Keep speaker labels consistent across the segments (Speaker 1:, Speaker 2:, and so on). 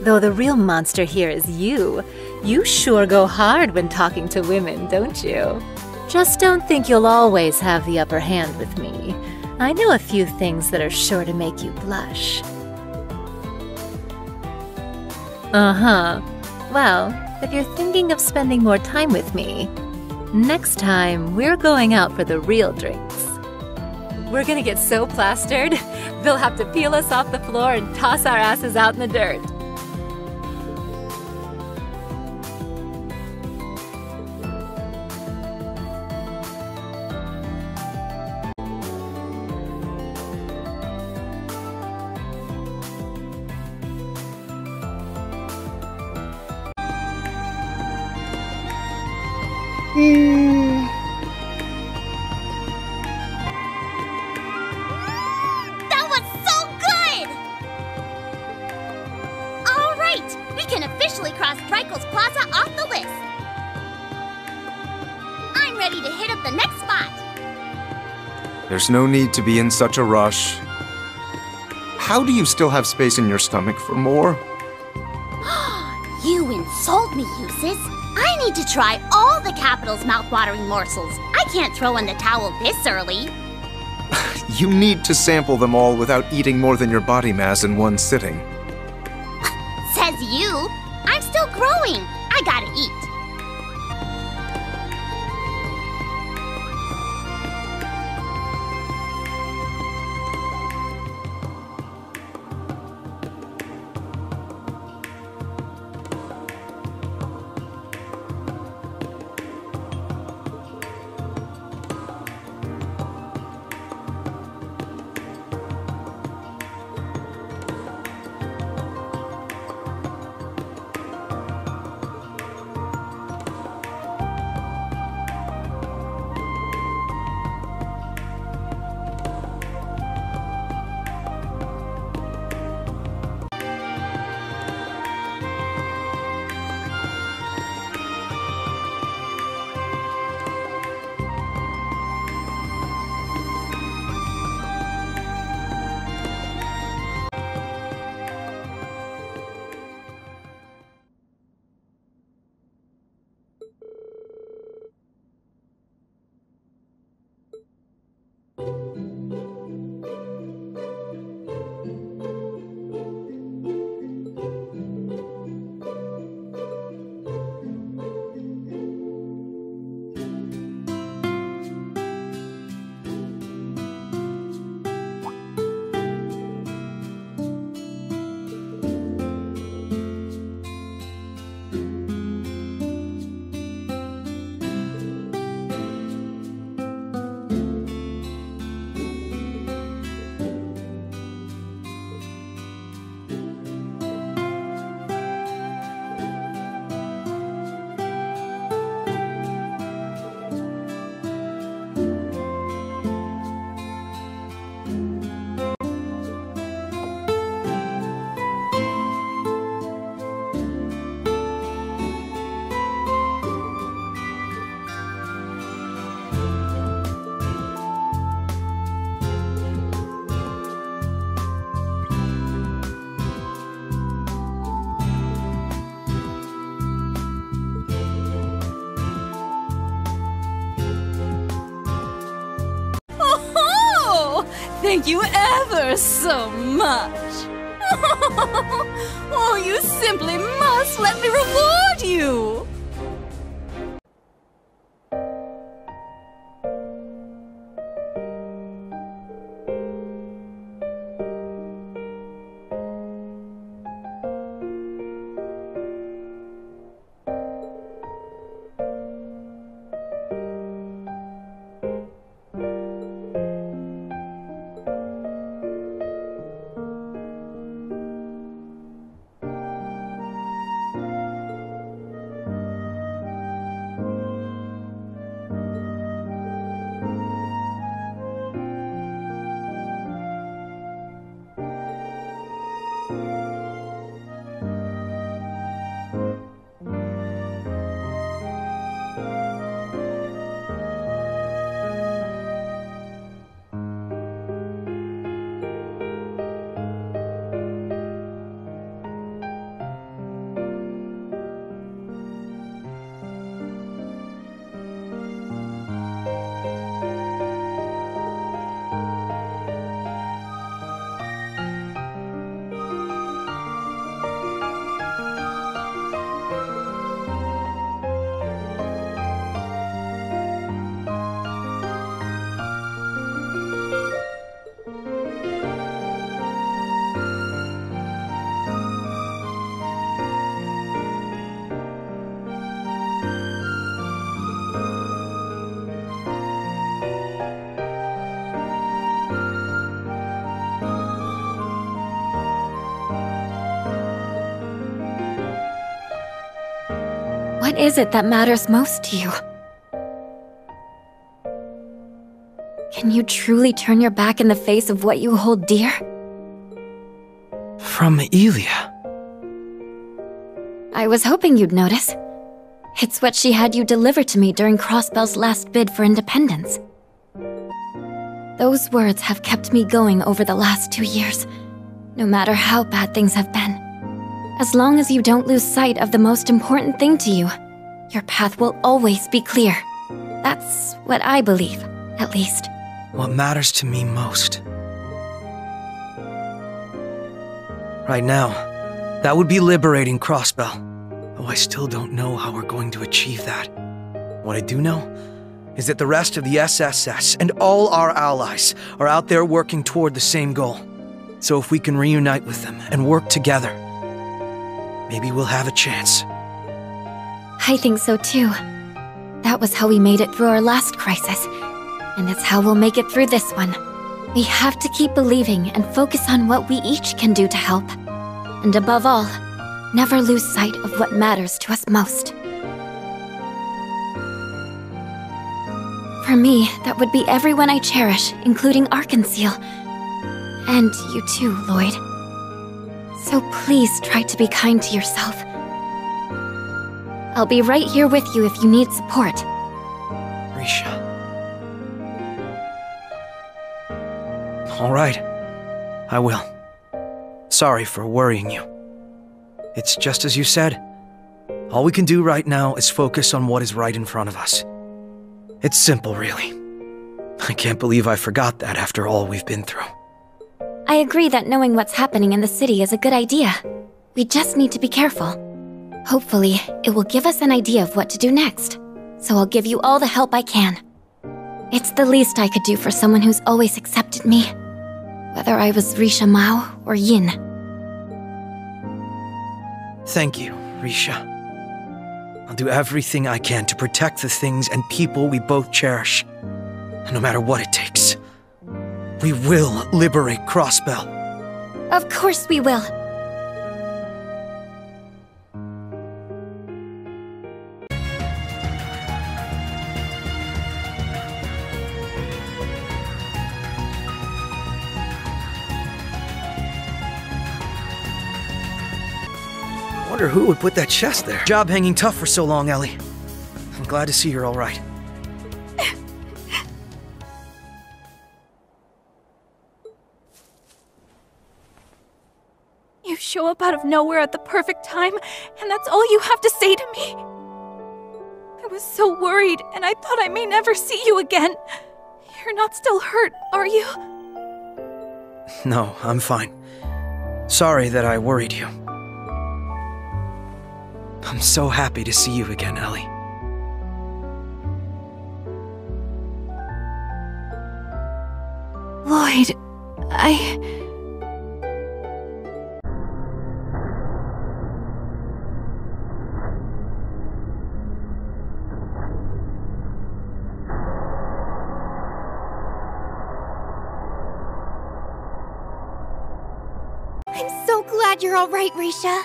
Speaker 1: Though the real monster here is you. You sure go hard when talking to women, don't you? Just don't think you'll always have the upper hand with me. I know a few things that are sure to make you blush. Uh-huh. Well, if you're thinking of spending more time with me, next time we're going out for the real drinks. We're gonna get so plastered, they'll have to peel us off the floor and toss our asses out in the dirt.
Speaker 2: That was so good! All right, we can officially cross Trico's Plaza off the list. I'm ready to hit up the next spot.
Speaker 3: There's no need to be in such a rush. How do you still have space in your stomach for more?
Speaker 2: You insult me, Eustace. I need to try all the capital's mouth-watering morsels. I can't throw in the towel this early.
Speaker 3: You need to sample them all without eating more than your body mass in one sitting.
Speaker 2: Says you. I'm still growing. I gotta eat.
Speaker 4: Thank you ever so much. Oh, you simply must let me reward you.
Speaker 5: is it that matters most to you? Can you truly turn your back in the face of what you hold dear?
Speaker 6: From Elia.
Speaker 5: I was hoping you'd notice. It's what she had you deliver to me during Crossbell's last bid for independence. Those words have kept me going over the last 2 years, no matter how bad things have been. As long as you don't lose sight of the most important thing to you, your path will always be clear. That's what I believe, at least.
Speaker 6: What matters to me most. Right now, that would be liberating Crossbell. Though I still don't know how we're going to achieve that. What I do know is that the rest of the SSS and all our allies are out there working toward the same goal. So if we can reunite with them and work together, maybe we'll have a chance.
Speaker 5: I think so too. That was how we made it through our last crisis, and it's how we'll make it through this one. We have to keep believing and focus on what we each can do to help. And above all, never lose sight of what matters to us most. For me, that would be everyone I cherish, including Arkansas. And you too, Lloyd. So please try to be kind to yourself. I'll be right here with you if you need support.
Speaker 6: Risha. All right. I will. Sorry for worrying you. It's just as you said. All we can do right now is focus on what is right in front of us. It's simple, really. I can't believe I forgot that after all we've been through.
Speaker 5: I agree that knowing what's happening in the city is a good idea. We just need to be careful. Hopefully, it will give us an idea of what to do next. So I'll give you all the help I can. It's the least I could do for someone who's always accepted me. Whether I was Risha Mao or Yin.
Speaker 6: Thank you, Risha. I'll do everything I can to protect the things and people we both cherish. No matter what it takes. We will liberate Crossbell.
Speaker 5: Of course we will.
Speaker 6: I wonder who would put that chest there. Job hanging tough for so long, Ellie. I'm glad to see you're all right.
Speaker 4: You show up out of nowhere at the perfect time, and that's all you have to say to me. I was so worried, and I thought I may never see you again. You're not still hurt, are you?
Speaker 6: No, I'm fine. Sorry that I worried you. I'm so happy to see you again, Ellie.
Speaker 4: Lloyd,
Speaker 2: I'm so glad you're all right, Risha.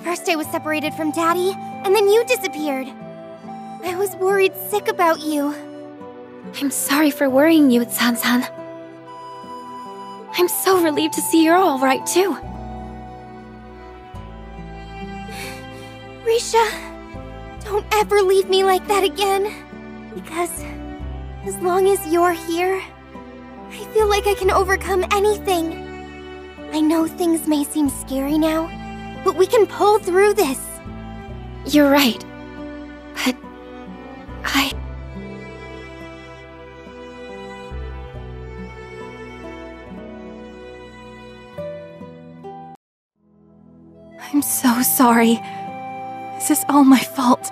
Speaker 2: First I was separated from Daddy, and then you disappeared. I was worried sick about you.
Speaker 5: I'm sorry for worrying you, San-san. I'm so relieved to see you're all right, too.
Speaker 2: Risha, don't ever leave me like that again. Because as long as you're here, I feel like I can overcome anything. I know things may seem scary now, but we can pull through this.
Speaker 5: You're right. But
Speaker 4: I'm so sorry. This is all my fault.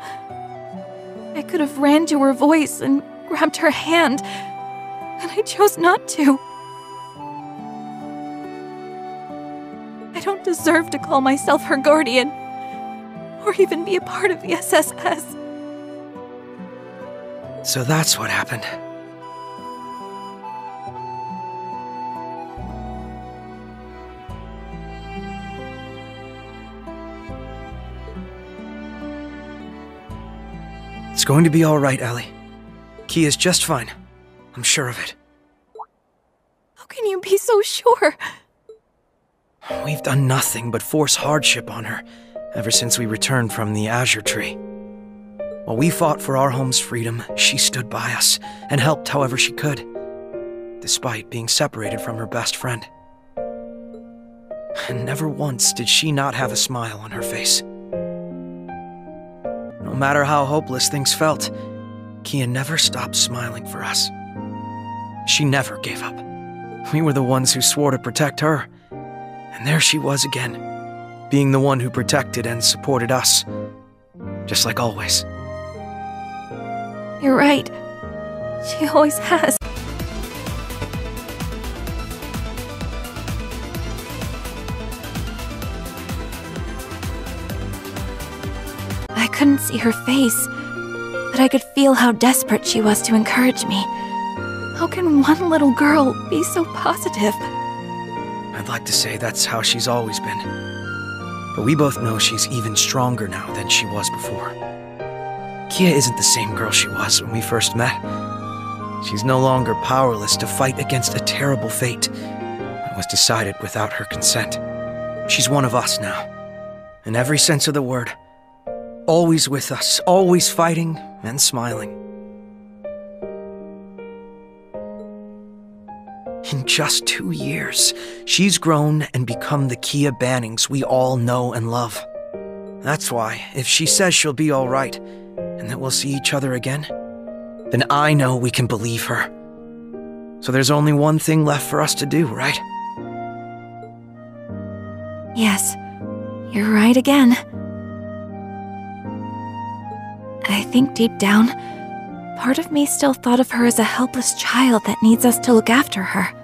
Speaker 4: I could have ran to her voice and grabbed her hand, and I chose not to. I don't deserve to call myself her guardian, or even be a part of the SSS.
Speaker 6: So that's what happened. It's going to be all right, Ellie. Kia's just fine. I'm sure of it.
Speaker 4: How can you be so sure?
Speaker 6: We've done nothing but force hardship on her ever since we returned from the Azure Tree. While we fought for our home's freedom, she stood by us and helped however she could, despite being separated from her best friend. And never once did she not have a smile on her face. No matter how hopeless things felt, Kia never stopped smiling for us. She never gave up. We were the ones who swore to protect her, and there she was again, being the one who protected and supported us, just like always.
Speaker 4: You're right. She always has. I couldn't see her face, but I could feel how desperate she was to encourage me. How can one little girl be so positive?
Speaker 6: I'd like to say that's how she's always been. But we both know she's even stronger now than she was before. Kia isn't the same girl she was when we first met. She's no longer powerless to fight against a terrible fate that was decided without her consent. She's one of us now, in every sense of the word. Always with us, always fighting and smiling. In just 2 years, she's grown and become the Kia Bannings we all know and love. That's why, if she says she'll be all right, and that we'll see each other again, then I know we can believe her. So there's only one thing left for us to do, right?
Speaker 4: Yes, you're right again. I think deep down, part of me still thought of her as a helpless child that needs us to look after her.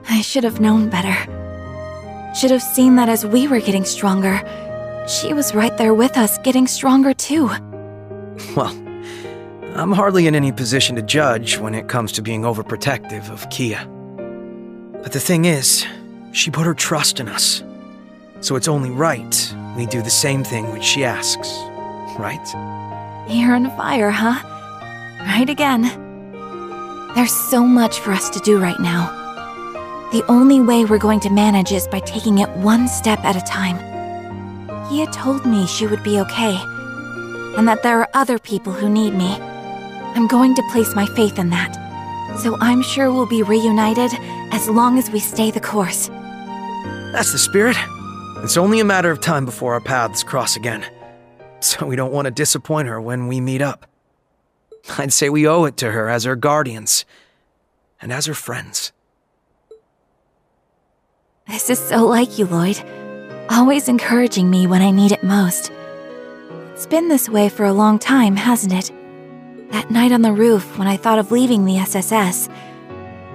Speaker 4: I should have known better. Should have seen that as we were getting stronger, she was right there with us, getting stronger too.
Speaker 6: Well, I'm hardly in any position to judge when it comes to being overprotective of Kia. But the thing is, she put her trust in us. So it's only right we do the same thing when she asks, right?
Speaker 4: You're on fire, huh? Right again. There's so much for us to do right now. The only way we're going to manage is by taking it one step at a time. Kia told me she would be okay, and that there are other people who need me. I'm going to place my faith in that, so I'm sure we'll be reunited as long as we stay the course.
Speaker 6: That's the spirit. It's only a matter of time before our paths cross again, so we don't want to disappoint her when we meet up. I'd say we owe it to her as her guardians, and as her friends.
Speaker 4: This is so like you, Lloyd. Always encouraging me when I need it most. It's been this way for a long time, hasn't it? That night on the roof when I thought of leaving the SSS.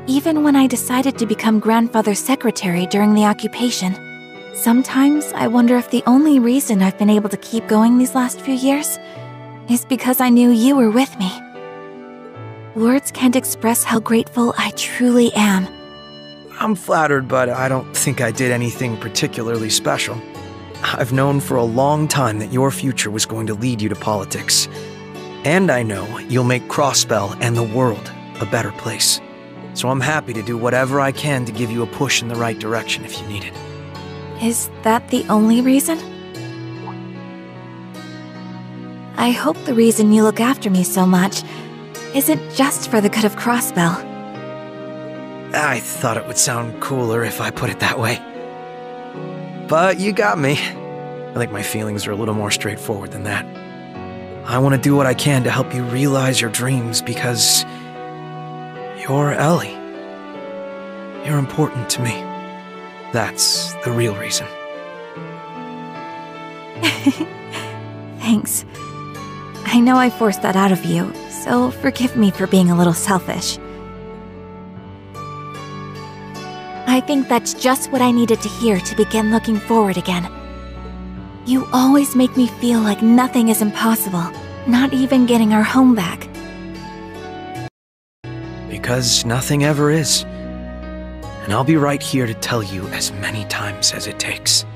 Speaker 4: Even when I decided to become grandfather's secretary during the occupation. Sometimes I wonder if the only reason I've been able to keep going these last few years is because I knew you were with me. Words can't express how grateful I truly am.
Speaker 6: I'm flattered, but I don't think I did anything particularly special. I've known for a long time that your future was going to lead you to politics. And I know you'll make Crossbell and the world a better place. So I'm happy to do whatever I can to give you a push in the right direction if you need it.
Speaker 4: Is that the only reason? I hope the reason you look after me so much isn't just for the good of Crossbell.
Speaker 6: I thought it would sound cooler if I put it that way. But you got me. I think my feelings are a little more straightforward than that. I want to do what I can to help you realize your dreams because you're Ellie. You're important to me. That's the real reason.
Speaker 4: Thanks. I know I forced that out of you, so forgive me for being a little selfish. I think that's just what I needed to hear to begin looking forward again. You always make me feel like nothing is impossible, not even getting our home back.
Speaker 6: Because nothing ever is. And I'll be right here to tell you as many times as it takes.